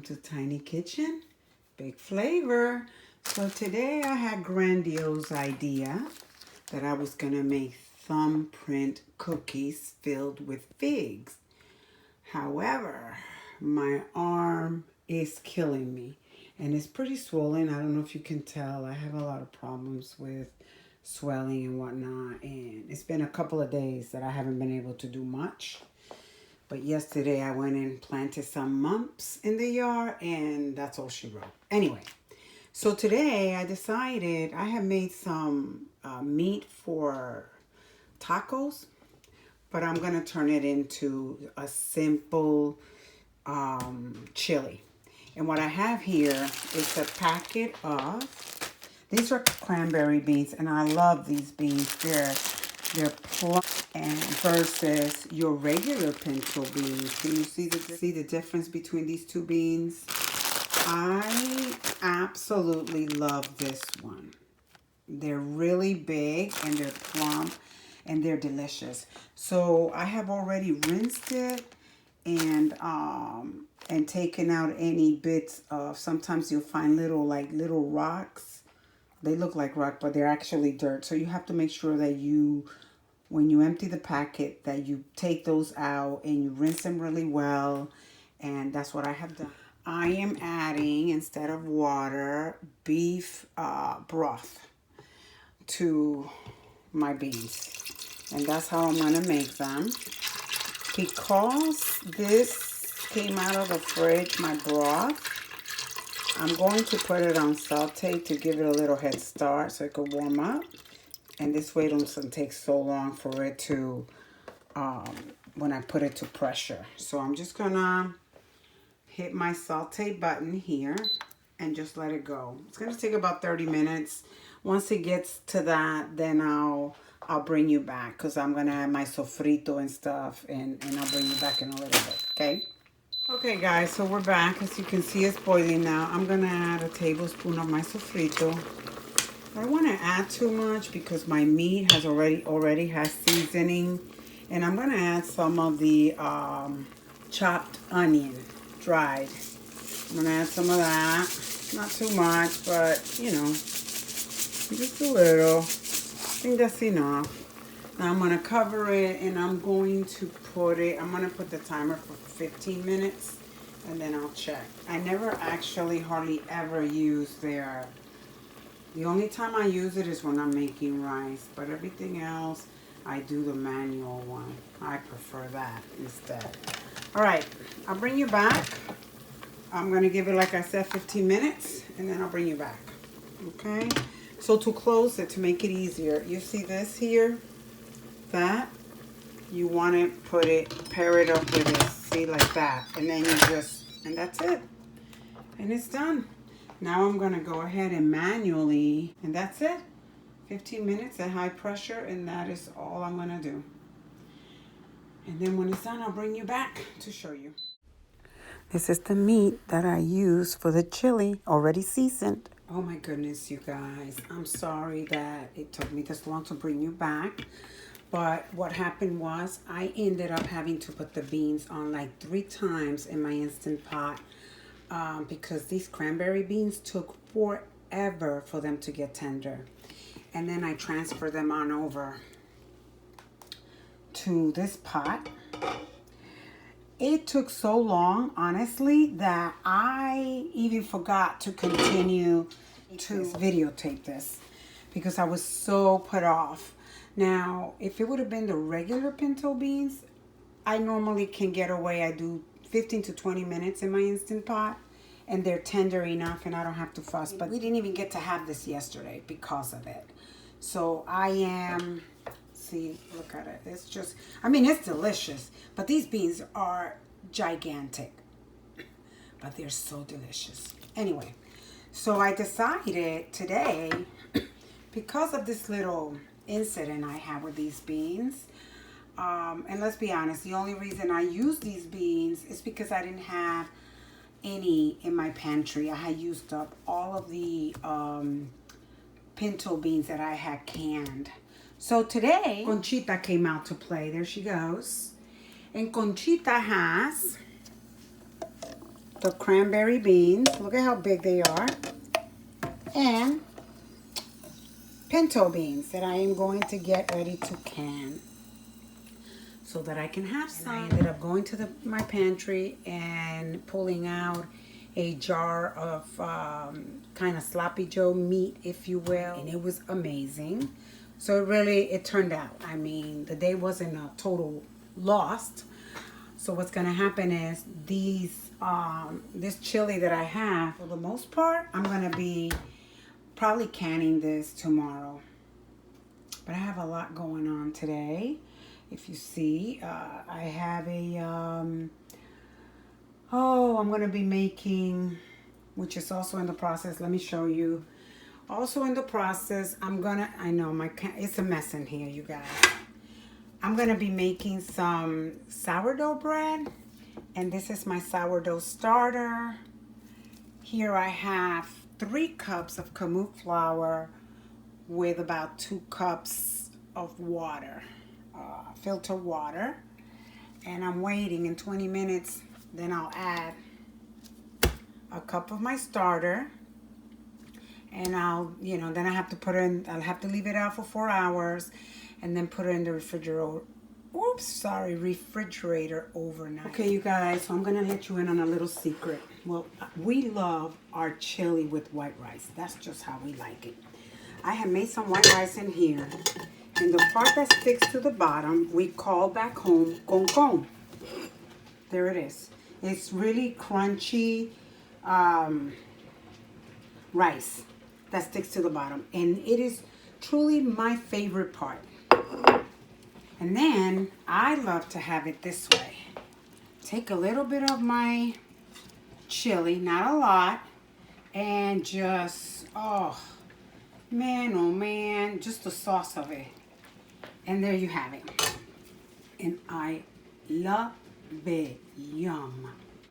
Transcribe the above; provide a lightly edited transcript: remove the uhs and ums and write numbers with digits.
to Tiny Kitchen, Big Flavor. So today I had grandiose idea that I was gonna make thumbprint cookies filled with figs. However, my arm is killing me and it's pretty swollen. I don't know if you can tell. I have a lot of problems with swelling and whatnot, and it's been a couple of days that I haven't been able to do much. But yesterday I went and planted some mumps in the yard, and that's all she wrote. Anyway, so today I decided I have made some meat for tacos, but I'm going to turn it into a simple chili. And what I have here is a packet of, these are cranberry beans, and I love these beans. They're plump and versus your regular pinto beans. Can you see the difference between these two beans? I absolutely love this one. They're really big and they're plump and they're delicious. So I have already rinsed it and taken out any bits of, sometimes you'll find little rocks. They look like rock, but they're actually dirt. So you have to make sure that when you empty the packet, that you take those out and you rinse them really well. And that's what I have done. I am adding, instead of water, beef broth to my beans. And that's how I'm going to make them. Because this came out of the fridge, my broth, I'm going to put it on saute to give it a little head start so it could warm up. And this way it doesn't take so long for it to, when I put it to pressure. So I'm just gonna hit my saute button here and just let it go. It's gonna take about 30 minutes. Once it gets to that, then I'll bring you back, because I'm gonna add my sofrito and stuff, and I'll bring you back in a little bit, okay? Okay guys, so we're back. As you can see, it's boiling now. I'm gonna add a tablespoon of my sofrito. I don't want to add too much because my meat has already has seasoning, and I'm gonna add some of the chopped onion, dried. I'm gonna add some of that, not too much, but you know, just a little. I think that's enough. Now I'm gonna cover it, and I'm gonna put the timer for 15 minutes, and then I'll check. I never actually hardly ever use the only time I use it is when I'm making rice, but everything else, I do the manual one. I prefer that instead. All right, I'll bring you back. I'm gonna give it, like I said, 15 minutes, and then I'll bring you back, okay? So to close it, to make it easier, you see this here? That? You want to pair it up with this, see, like that. And then and that's it. And it's done. Now I'm going to go ahead and manually, and that's it. 15 minutes at high pressure, and that is all I'm going to do. And then when it's done, I'll bring you back to show you. This is the meat that I use for the chili, already seasoned. Oh my goodness, you guys. I'm sorry that it took me this long to bring you back. But what happened was I ended up having to put the beans on like 3 times in my Instant Pot. Because these cranberry beans took forever for them to get tender. And then I transferred them on over to this pot. It took so long, honestly, that I even forgot to continue to videotape this because I was so put off. Now, if it would have been the regular pinto beans, I normally can get away. I do 15 to 20 minutes in my Instant Pot, and they're tender enough, and I don't have to fuss. But we didn't even get to have this yesterday because of it. So see, look at it. It's just, I mean, it's delicious, but these beans are gigantic, but they're so delicious. Anyway, so I decided today, because of this little incident I had with these beans, and let's be honest, the only reason I use these beans is because I didn't have any in my pantry. I had used up all of the pinto beans that I had canned. So today, Conchita came out to play. There she goes. And Conchita has the cranberry beans. Look at how big they are. And pinto beans that I am going to get ready to can so that I can have some. I ended up going to my pantry and pulling out a jar of kind of sloppy joe meat, if you will, and it was amazing. So it turned out. I mean, the day wasn't a total lost. So what's gonna happen is this chili that I have, for the most part, I'm gonna be probably canning this tomorrow. But I have a lot going on today. If you see, I have I'm gonna be making, which is also in the process. Let me show you. Also in the process, I know it's a mess in here, you guys. I'm gonna be making some sourdough bread, and this is my sourdough starter. Here I have 3 cups of kamut flour with about 2 cups of water, filtered water, and I'm waiting. In 20 minutes, then I'll add a cup of my starter. And then I have to I'll have to leave it out for 4 hours and then put it in the refrigerator overnight. Okay, you guys, so I'm going to let you in on a little secret. Well, we love our chili with white rice. That's just how we like it. I have made some white rice in here. And the part that sticks to the bottom, we call back home con con. There it is. It's really crunchy rice that sticks to the bottom, and it is truly my favorite part. And then I love to have it this way. Take a little bit of my chili, not a lot, and just, oh man, just the sauce of it. And there you have it. And I love it. Yum.